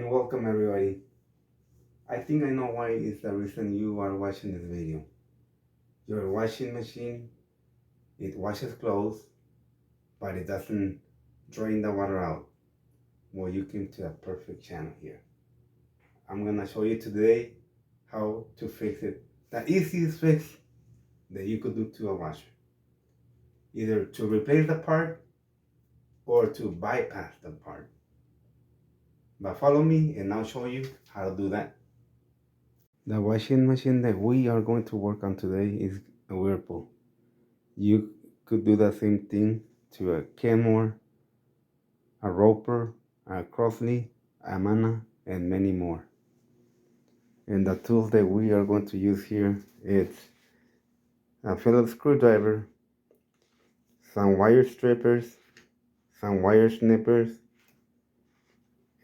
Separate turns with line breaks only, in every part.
Welcome everybody. I think I know why is the reason you are watching this video. Your washing machine, it washes clothes, but it doesn't drain the water out. Well, you came to a perfect channel here. I'm gonna show you today how to fix it. The easiest fix that you could do to a washer. Either to replace the part or to bypass the part. But follow me and I'll show you how to do that. The washing machine that we are going to work on today is a whirlpool. You could do the same thing to a Kenmore, a Roper, a Crosley, Amana, and many more. And the tools that we are going to use here is a Phillips screwdriver, some wire strippers, some wire snippers,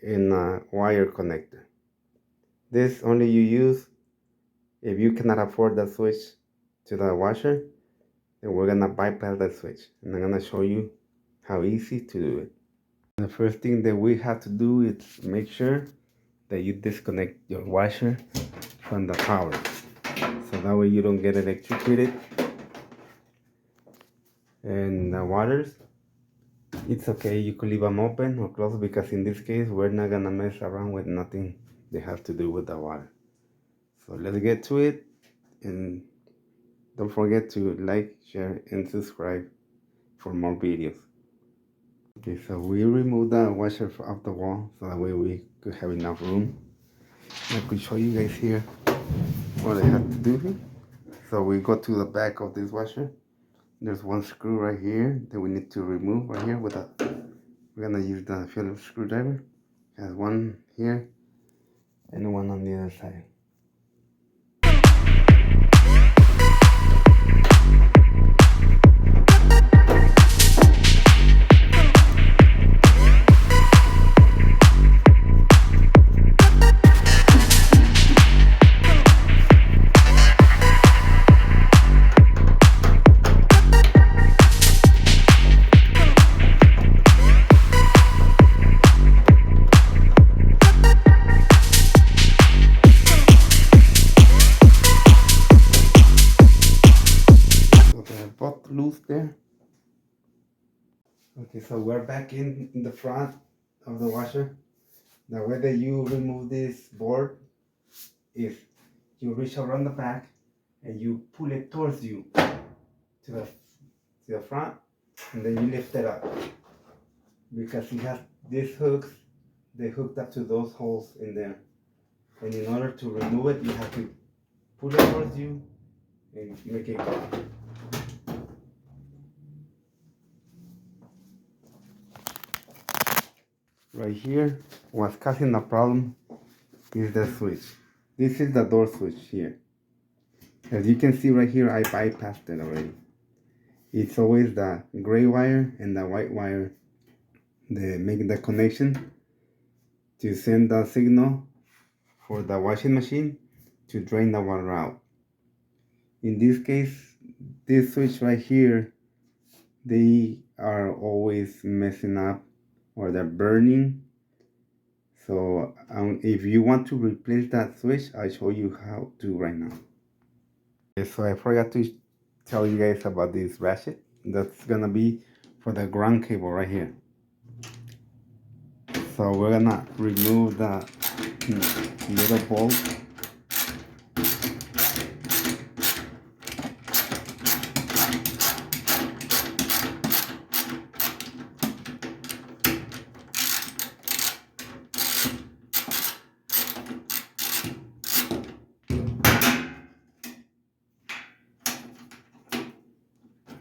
and a wire connector. This only you use if you cannot afford the switch to the washer, then we're gonna bypass the switch. And I'm gonna show you how easy to do it. The first thing that we have to do is make sure that you disconnect your washer from the power. So that way you don't get electrocuted. And the waters, it's okay, you could leave them open or closed because in this case, we're not gonna mess around with nothing that has to do with the water. So let's get to it, and don't forget to like, share, and subscribe for more videos. Okay, so we remove the washer off the wall so that way we could have enough room. I could show you guys here what I have to do here. So we go to the back of this washer. There's one screw right here that we need to remove right here with a, we're gonna use the Phillips screwdriver. There's one here and one on the other side. Both loose there. Okay, so we're back in the front of the washer. The way that you remove this board is you reach around the back and you pull it towards you to the front, and then you lift it up because it has these hooks. They hooked up to those holes in there, and in order to remove it, you have to pull it towards you and make it go. Right here, what's causing the problem is the switch. This is the door switch here. As you can see right here, I bypassed it already. It's always the gray wire and the white wire that make the connection to send the signal for the washing machine to drain the water out. In this case, this switch right here, they are always messing up or they're burning. So if you want to replace that switch, I'll show you how to right now. Okay, so I forgot to tell you guys about this ratchet. That's gonna be for the ground cable right here. So we're gonna remove the little bolt.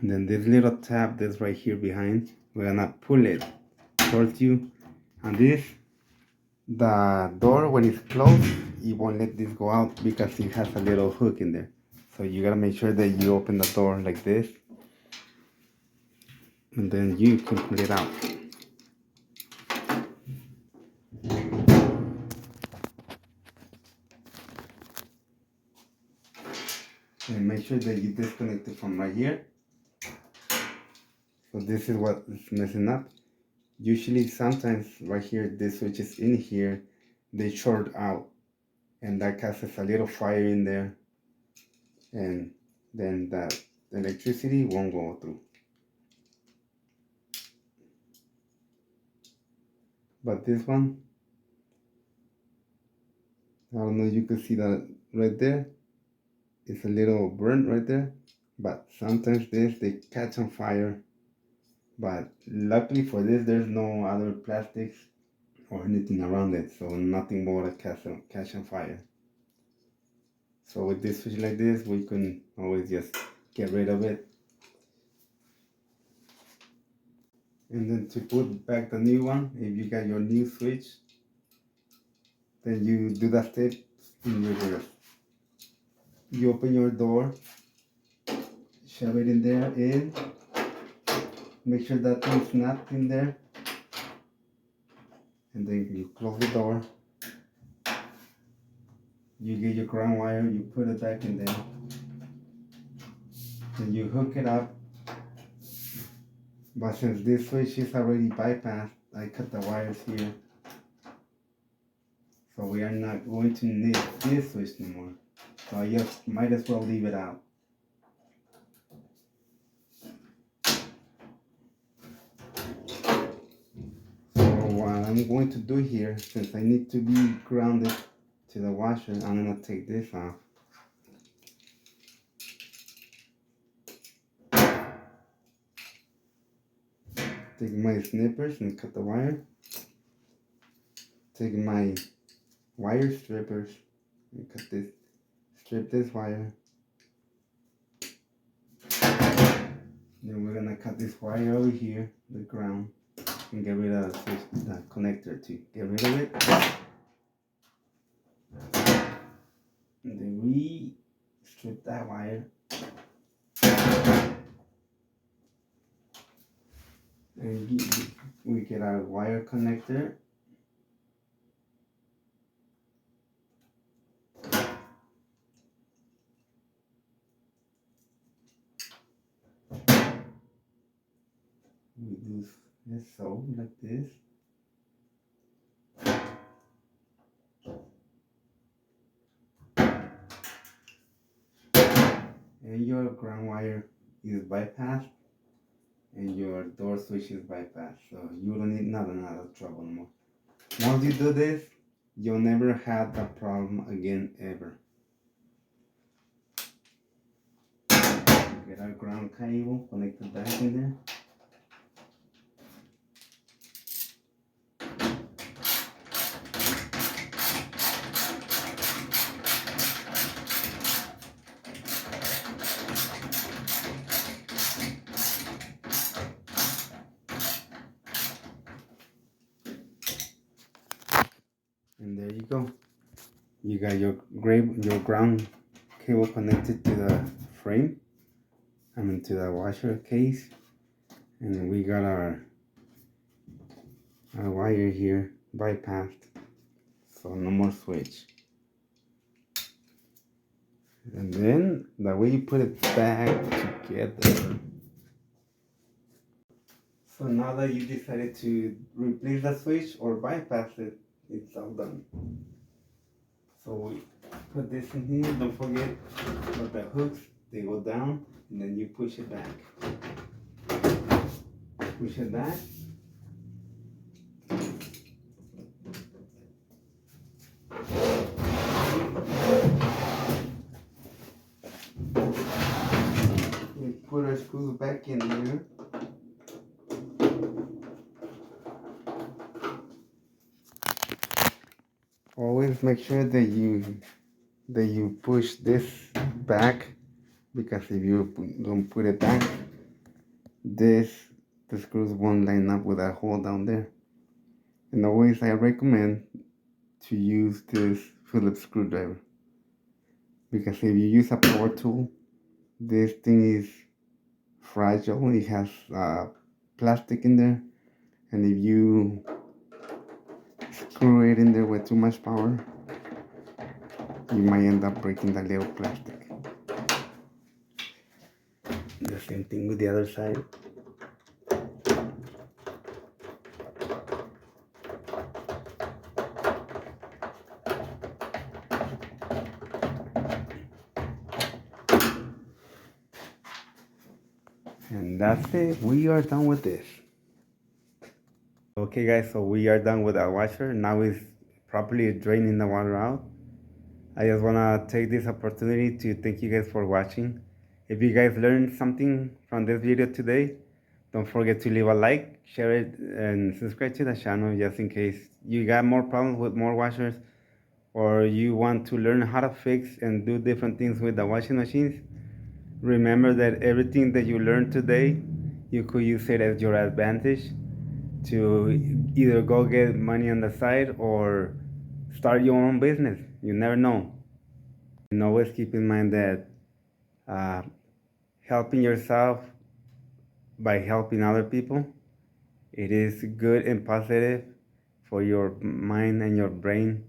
And then this little tab that's right here behind, we're gonna pull it towards you. And this, the door, when it's closed, it won't let this go out because it has a little hook in there. So you gotta make sure that you open the door like this, and then you can pull it out. And make sure that you disconnect it from right here. So this is what is messing up. Usually sometimes right here, this switch is in here they short out, and that causes a little fire in there, and then that electricity won't go through. But this one, I don't know if you can see that right there. It's a little burnt right there, but sometimes they catch on fire. But luckily for this, there's no other plastics or anything around it, so nothing more to catch on fire. So with this switch like this, we can always just get rid of it. And then to put back the new one, if you got your new switch, then you do that step in reverse. You open your door, shove it in there, and make sure that thing's not in there. And then you close the door. You get your ground wire, you put it back in there. And you hook it up. But since this switch is already bypassed, I cut the wires here. So we are not going to need this switch anymore. So I just might as well leave it out. So what I'm going to do here, since I need to be grounded to the washer, I'm going to take this off. Take my snippers and cut the wire. Take my wire strippers and strip this wire. Then we're gonna cut this wire over here, the ground, and get rid of the connector too. Get rid of it. And then we strip that wire. And we get our wire connector. We do this so like this. And your ground wire is bypassed, and your door switch is bypassed, so you don't need another trouble anymore. Once you do this, you'll never have that problem again ever. Get our ground cable connected back in there. And there you go. You got your ground cable connected to the frame, to the washer case, and then we got our wire here bypassed, so no more switch. And then the way you put it back together. So now that you decided to replace the switch or bypass it, it's all done. So we put this in here. Don't forget about the hooks. They go down, and then you push it back. Push it back. We put our screws back in here. Always make sure that you push this back, because if you don't put it back, the screws won't line up with that hole down there. And always I recommend to use this Phillips screwdriver, because if you use a power tool, this thing is fragile. It has plastic in there, and if you screw it in there with too much power, you might end up breaking the little plastic. The same thing with the other side. And that's it. We are done with this. Okay guys, so we are done with our washer. Now it's properly draining the water out. I just want to take this opportunity to thank you guys for watching. If you guys learned something from this video today, don't forget to leave a like, share it, and subscribe to the channel just in case you got more problems with more washers or you want to learn how to fix and do different things with the washing machines. Remember that everything that you learned today, you could use it as your advantage to either go get money on the side or start your own business. You never know. And always keep in mind that uh, helping yourself by helping other people, it is good and positive for your mind and your brain.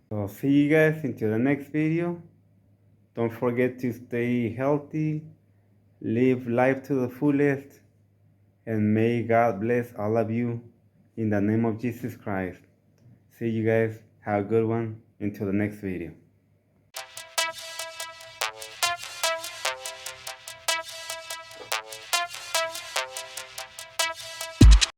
So see you guys into the next video. Don't forget to stay healthy, live life to the fullest, and may God bless all of you in the name of Jesus Christ. See you guys. Have a good one. Until the next video.